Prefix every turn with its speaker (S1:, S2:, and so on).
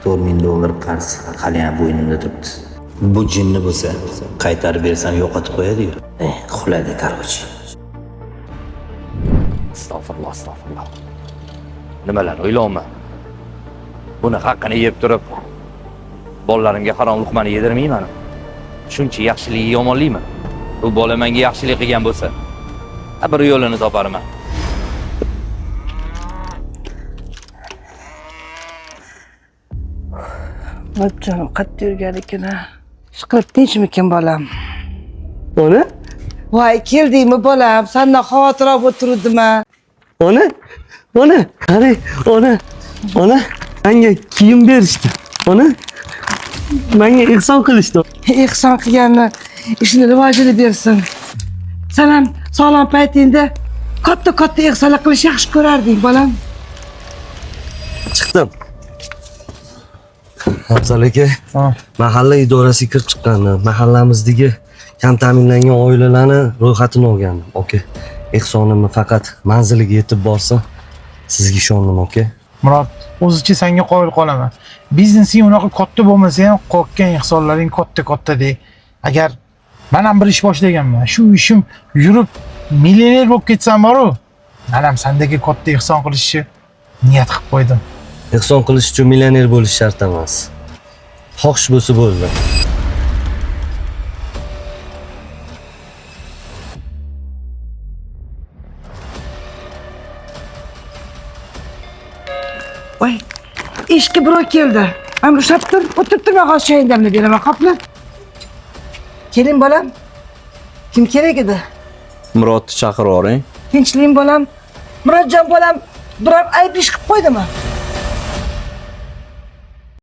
S1: $44,000 qarz hali ham bo'ynimda turibdi. Bu jinni bo'lsa, qaytarib bersam yo'qotib qo'yadi-yu. Quladi, короче.
S2: Astagfirullah, astagfirullah. Nimalar o'ylayman? Buni haqqini yeb turib, bolalarimga harom luqmani yedirmayman. Shuncha yaxshiligi yomonlikmi? Bu bola menga yaxshilik qilgan bo'lsa, bir yo'lini toparman.
S3: Canım qattiq yurgan ekan-a. Ishqilib tinchmikin bolam?
S4: Ona?
S3: Voy, keldingmi bolam? Sendan xavotir olib o'tirdim-a.
S4: Ona, qani, ona, menga kiyim berishdi. Ona, menga ihson qilishdi.
S3: Ehson qilganni ishini rivojini bersin. Sen ham sog'lom paytingda katta ehsonlar qilish yaxshi ko'rarding, bolam.
S4: Chiqdim. Afzal aka, mahalla idorasiga kirib chiqqandim. Mahallamizdagi kam ta'minlangan oilalarni ro'yxatini olgandim, aka. Ehsonimni faqat manziliga yetib borsa, sizga ishondim, aka.
S5: Murod, o'zicha senga qoyil qolaman. Biznesing unaqa katta bo'lmasa ham, qo'rqgan ehsonlaring katta-katta-dek. Agar men ham bir ish boshlaganman, shu ishim yurib millioner bo'lib ketsam bor-ku, men ham sendagi katta ehson qilishni niyat qilib qo'ydim.
S4: Ehson qilish uchun millioner bo'lish shart emas. Xohish bo'lsa bo'ldi.
S3: Voy, ishga birov keldi. Men ushlab tur, o'tirib turma, hozir choyingni damlab beraman, qopla. Keling bolam. Kim kerak edi?
S2: Murodni chaqirib yuboring.
S3: Tinchlik bolam. Murodjon bolam biror ayb ish qilib qo'ydimi?